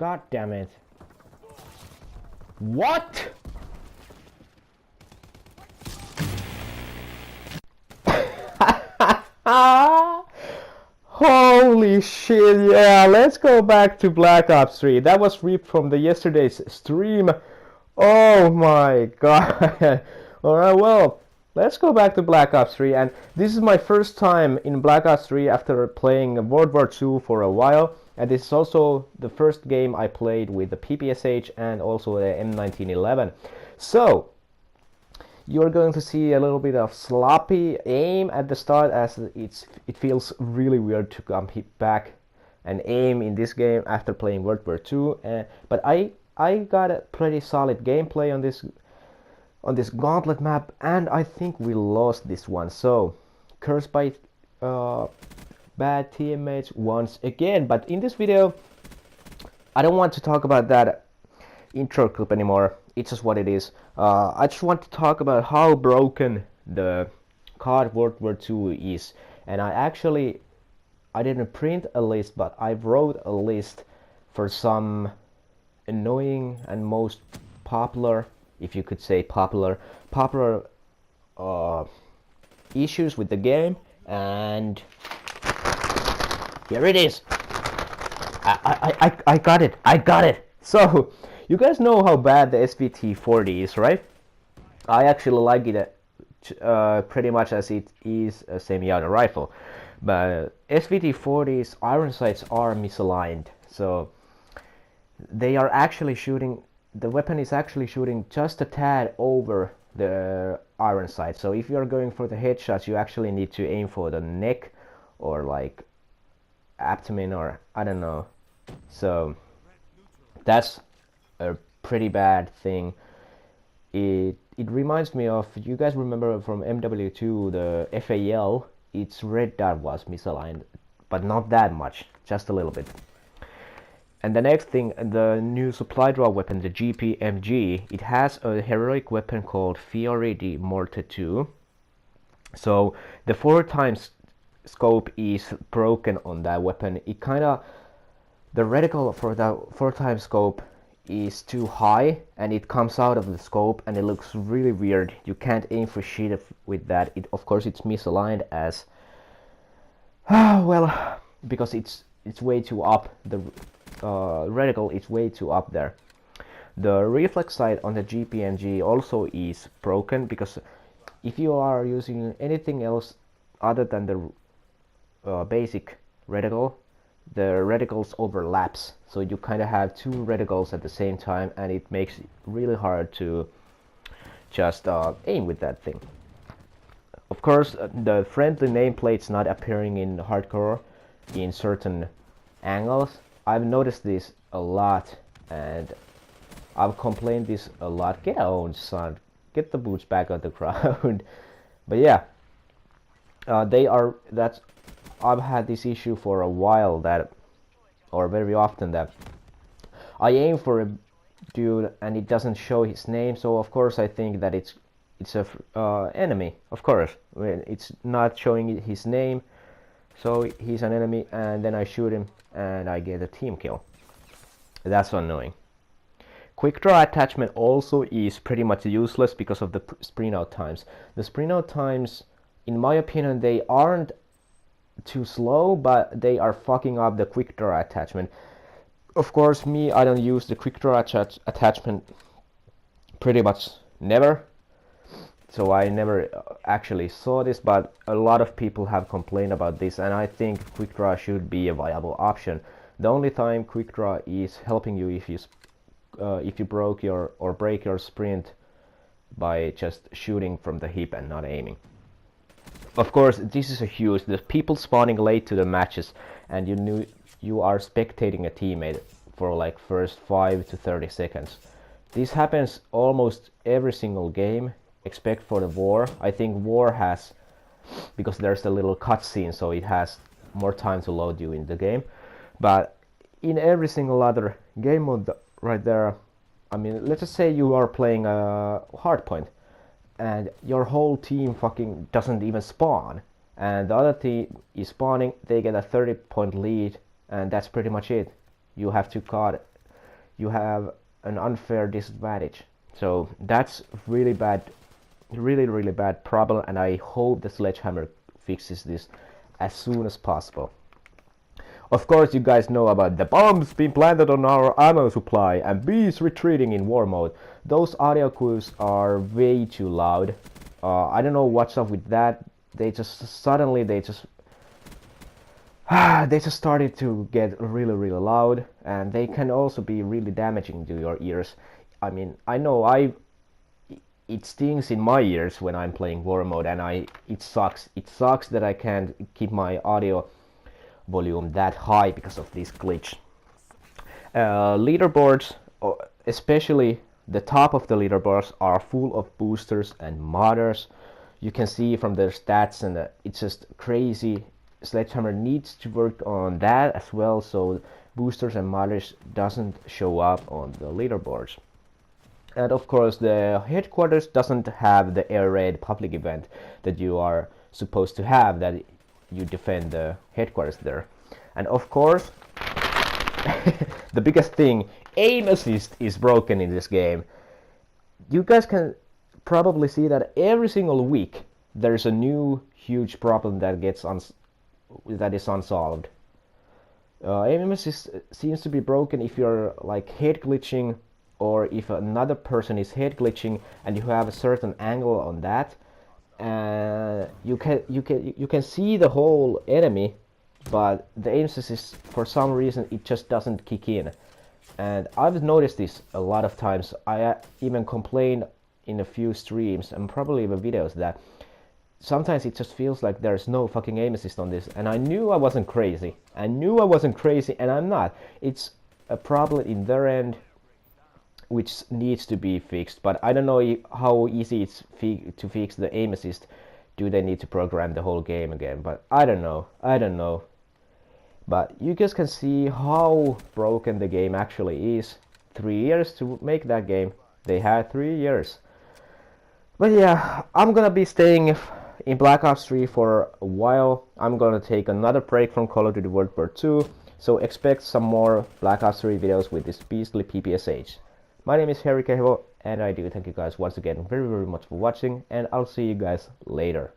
God damn it. What? Holy shit, yeah, let's go back to Black Ops 3. That was ripped from the yesterday's stream. Oh my god. Alright, well, let's go back to Black Ops 3, and this is my first time in Black Ops 3 after playing World War II for a while, and this is also the first game I played with the PPSH and also the M1911. So, you're going to see a little bit of sloppy aim at the start, as it feels really weird to come back and aim in this game after playing World War II. But I got a pretty solid gameplay on this gauntlet map, and I think we lost this one. So cursed by bad teammates once again. But in this video, I don't want to talk about that intro clip anymore. It's just what it is. I just want to talk about how broken the COD World War II is. And I didn't print a list, but I wrote a list for some annoying and most popular, if you could say popular issues with the game. And here it is. I got it. So, you guys know how bad the SVT-40 is, right? I actually like it pretty much as it is a semi-auto rifle. But SVT-40's iron sights are misaligned, so they are actually shooting, the weapon is actually shooting just a tad over the iron sight. So if you're going for the headshots, you actually need to aim for the neck or like abdomen, or I don't know. So that's a pretty bad thing. It reminds me of, you guys remember from MW2 the FAL, its red dot was misaligned, but not that much, just a little bit. And the next thing, the new supply drop weapon, the GPMG, it has a heroic weapon called Fiore di Morte 2. So the 4x scope is broken on that weapon. It kinda, the reticle for that 4x scope is too high, and it comes out of the scope and it looks really weird. You can't aim for shit with that. Of course it's misaligned as well, because it's way too up. The reticle is way too up there. The reflex sight on the GPMG also is broken, because if you are using anything else other than the basic reticle, the reticles overlaps, so you kind of have two reticles at the same time, and it makes it really hard to just aim with that thing. Of course, the friendly nameplate's not appearing in hardcore in certain angles. I've noticed this a lot, and I've complained this a lot. Get owned, son. Get the boots back on the ground. But yeah, I've had this issue for a while, that, or very often, that I aim for a dude and it doesn't show his name, so of course I think that it's a enemy, of course. When it's not showing his name, so he's an enemy, and then I shoot him and I get a team kill. That's annoying. Quick draw attachment also is pretty much useless because of the sprint out times. The sprint out times, in my opinion, they aren't too slow, but they are fucking up the quick draw attachment. Of course, I don't use the quick draw attachment pretty much never, so I never actually saw this, but a lot of people have complained about this, and I think quick draw should be a viable option. The only time quick draw is helping you if you break your sprint by just shooting from the hip and not aiming. Of course, this is a huge, the people spawning late to the matches, and you are spectating a teammate for like first 5 to 30 seconds. This happens almost every single game, except for the War. I think War has, because there's a little cutscene, so it has more time to load you in the game. But in every single other game mode right there, I mean, let's just say you are playing a hardpoint, and your whole team fucking doesn't even spawn, and the other team is spawning, they get a 30-point lead, and that's pretty much it. You have to you have an unfair disadvantage. So that's really bad, really bad problem, and I hope the Sledgehammer fixes this as soon as possible. Of course, you guys know about the bombs being planted on our ammo supply and bees retreating in war mode. Those audio cues are way too loud. I don't know what's up with that. They just suddenly they just started to get really loud, and they can also be really damaging to your ears. I mean, I know it stings in my ears when I'm playing war mode, and it sucks. It sucks that I can't keep my audio volume that high because of this glitch. Leaderboards, especially the top of the leaderboards, are full of boosters and modders. You can see from their stats, and it's just crazy. Sledgehammer needs to work on that as well, so boosters and modders doesn't show up on the leaderboards. And of course, the headquarters doesn't have the air raid public event that you are supposed to have, that you defend the headquarters there. And of course, the biggest thing, aim assist is broken in this game. You guys can probably see that every single week there's a new huge problem that is unsolved. Aim assist seems to be broken if you're like head glitching, or if another person is head glitching and you have a certain angle on that. You can see the whole enemy, but the aim assist, for some reason, it just doesn't kick in. And I've noticed this a lot of times. I even complained in a few streams and probably even videos that sometimes it just feels like there's no fucking aim assist on this. And I knew I wasn't crazy. And I'm not. It's a problem in their end, which needs to be fixed, but I don't know how easy it's to fix the aim assist. Do they need to program the whole game again? But I don't know. But you guys can see how broken the game actually is. 3 years to make that game. They had 3 years. But yeah, I'm gonna be staying in Black Ops 3 for a while. I'm gonna take another break from Call of Duty World War II, so expect some more Black Ops 3 videos with this beastly PPSH. My name is SHAREfactory, and I do thank you guys once again very much for watching, and I'll see you guys later.